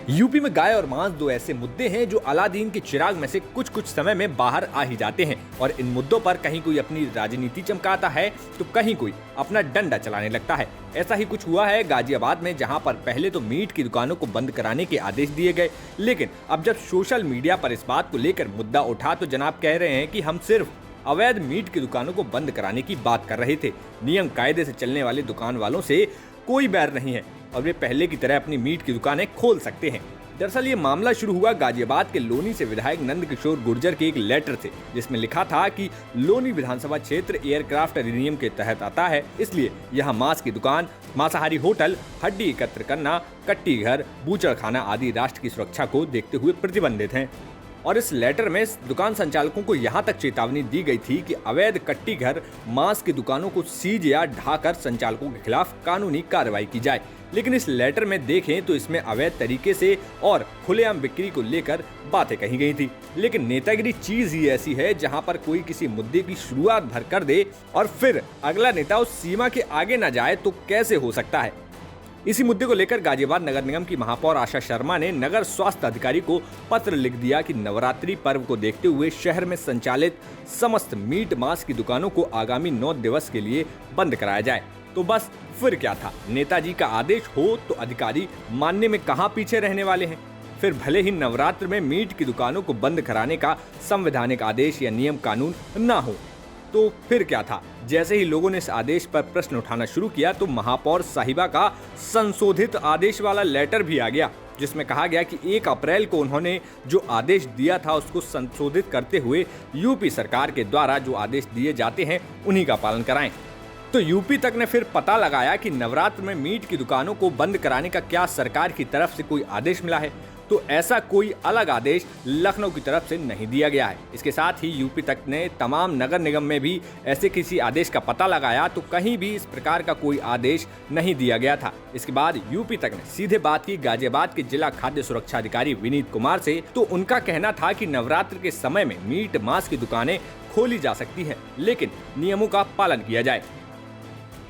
UP में गाय और मांस दो ऐसे मुद्दे हैं जो अलादीन के चिराग में से कुछ कुछ समय में बाहर आ ही जाते हैं और इन मुद्दों पर कहीं कोई अपनी राजनीति चमकाता है तो कहीं कोई अपना डंडा चलाने लगता है। ऐसा ही कुछ हुआ है गाजियाबाद में, जहां पर पहले तो मीट की दुकानों को बंद कराने के आदेश दिए गए, लेकिन अब जब सोशल मीडिया पर इस बात को लेकर मुद्दा उठा तो जनाब कह रहे हैं कि हम सिर्फ अवैध मीट की दुकानों को बंद कराने की बात कर रहे थे। नियम कायदे से चलने वाले दुकान वालों से कोई बैर नहीं है और वे पहले की तरह अपनी मीट की दुकानें खोल सकते हैं। दरअसल ये मामला शुरू हुआ गाजियाबाद के लोनी से विधायक नंद किशोर गुर्जर के एक लेटर से, जिसमें लिखा था कि लोनी विधानसभा क्षेत्र एयरक्राफ्ट अधिनियम के तहत आता है, इसलिए यहाँ मांस की दुकान, मांसाहारी होटल, हड्डी एकत्र करना, कट्टी घर, बूचड़खाना आदि राष्ट्र की सुरक्षा को देखते हुए प्रतिबंधित हैं। और इस लेटर में दुकान संचालकों को यहाँ तक चेतावनी दी गई थी कि अवैध कट्टी घर, मांस की दुकानों को सीज या ढाकर संचालकों के खिलाफ कानूनी कार्रवाई की जाए। लेकिन इस लेटर में देखें तो इसमें अवैध तरीके से और खुलेआम बिक्री को लेकर बातें कही गई थी। लेकिन नेतागिरी चीज ही ऐसी है जहां पर कोई किसी मुद्दे की शुरुआत भर कर दे और फिर अगला नेता उस सीमा के आगे न जाए तो कैसे हो सकता है। इसी मुद्दे को लेकर गाजियाबाद नगर निगम की महापौर आशा शर्मा ने नगर स्वास्थ्य अधिकारी को पत्र लिख दिया कि नवरात्रि पर्व को देखते हुए शहर में संचालित समस्त मीट मांस की दुकानों को आगामी 9 दिवस के लिए बंद कराया जाए। तो बस फिर क्या था, नेताजी का आदेश हो तो अधिकारी मानने में कहां पीछे रहने वाले हैं। फिर भले ही नवरात्र में मीट की दुकानों को बंद कराने का संवैधानिक आदेश या नियम कानून ना हो तो फिर क्या था। जैसे ही लोगों ने इस आदेश पर प्रश्न उठाना शुरू किया तो महापौर साहिबा का संशोधित आदेश वाला लेटर भी आ गया, जिसमें कहा गया कि 1 अप्रैल को उन्होंने जो आदेश दिया था उसको संशोधित करते हुए यूपी सरकार के द्वारा जो आदेश दिए जाते हैं उन्हीं का पालन कराएं। तो यूपी तक ने फिर पता लगाया कि नवरात्र में मीट की दुकानों को बंद कराने का क्या सरकार की तरफ से कोई आदेश मिला है, तो ऐसा कोई अलग आदेश लखनऊ की तरफ से नहीं दिया गया है। इसके साथ ही यूपी तक ने तमाम नगर निगम में भी ऐसे किसी आदेश का पता लगाया तो कहीं भी इस प्रकार का कोई आदेश नहीं दिया गया था। इसके बाद यूपी तक ने सीधे बात की गाजियाबाद के जिला खाद्य सुरक्षा अधिकारी विनीत कुमार से, तो उनका कहना था कि नवरात्र के समय में मीट मांस की दुकानें खोली जा सकती है, लेकिन नियमों का पालन किया जाए।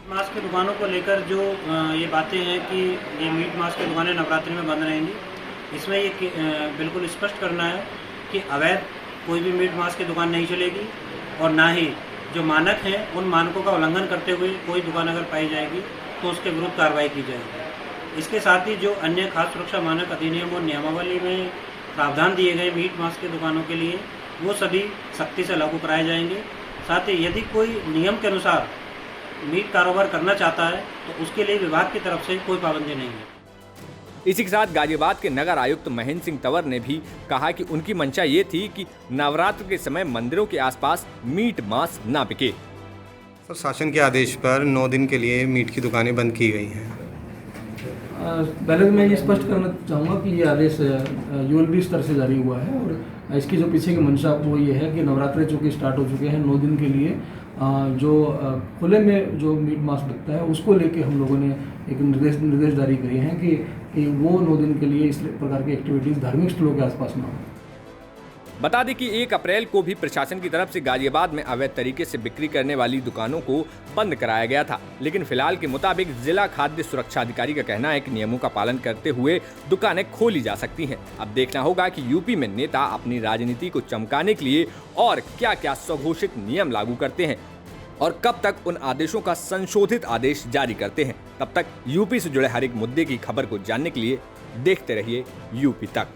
मांस की दुकानों को लेकर जो ये बातें हैं कि ये मीट मांस की दुकानें नवरात्रि में बंद रहेंगी, इसमें ये बिल्कुल स्पष्ट करना है कि अवैध कोई भी मीट मांस की दुकान नहीं चलेगी और ना ही जो मानक हैं उन मानकों का उल्लंघन करते हुए कोई दुकान अगर पाई जाएगी तो उसके विरुद्ध कार्रवाई की जाएगी। इसके साथ ही जो अन्य खाद्य सुरक्षा मानक अधिनियम और नियमावली में प्रावधान दिए गए मीट मांस की दुकानों के लिए वो सभी सख्ती से लागू कराए जाएंगे। साथ ही यदि कोई नियम के अनुसार मीट कारोबार करना चाहता है तो उसके लिए विभाग की तरफ से कोई पाबंदी नहीं है। इसी के साथ गाजियाबाद के नगर आयुक्त महेंद्र सिंह तंवर ने भी कहा कि उनकी मंशा ये थी कि नवरात्र के समय मंदिरों के आसपास मीट मांस ना बिके। सर, शासन के आदेश पर 9 दिन के लिए मीट की दुकानें बंद की गई हैं। पहले तो मैं ये स्पष्ट करना चाहूँगा कि ये आदेश यूएलबी स्तर से जारी हुआ है और इसकी जो पीछे की मंशा वो ये है कि नवरात्रि चूँकि स्टार्ट हो चुके हैं, 9 दिन के लिए जो खुले में जो मीट मांस बिकता है उसको लेके हम लोगों ने एक निर्देश जारी करे हैं कि वो 9 दिन के लिए इस प्रकार की एक्टिविटीज़ धार्मिक स्थलों के आसपास ना हो। बता दें कि 1 अप्रैल को भी प्रशासन की तरफ से गाजियाबाद में अवैध तरीके से बिक्री करने वाली दुकानों को बंद कराया गया था, लेकिन फिलहाल के मुताबिक जिला खाद्य सुरक्षा अधिकारी का कहना है कि नियमों का पालन करते हुए दुकानें खोली जा सकती हैं। अब देखना होगा कि यूपी में नेता अपनी राजनीति को चमकाने के लिए और क्या क्या स्वघोषित नियम लागू करते हैं और कब तक उन आदेशों का संशोधित आदेश जारी करते हैं। तब तक यूपी से जुड़े हर एक मुद्दे की खबर को जानने के लिए देखते रहिए यूपी तक।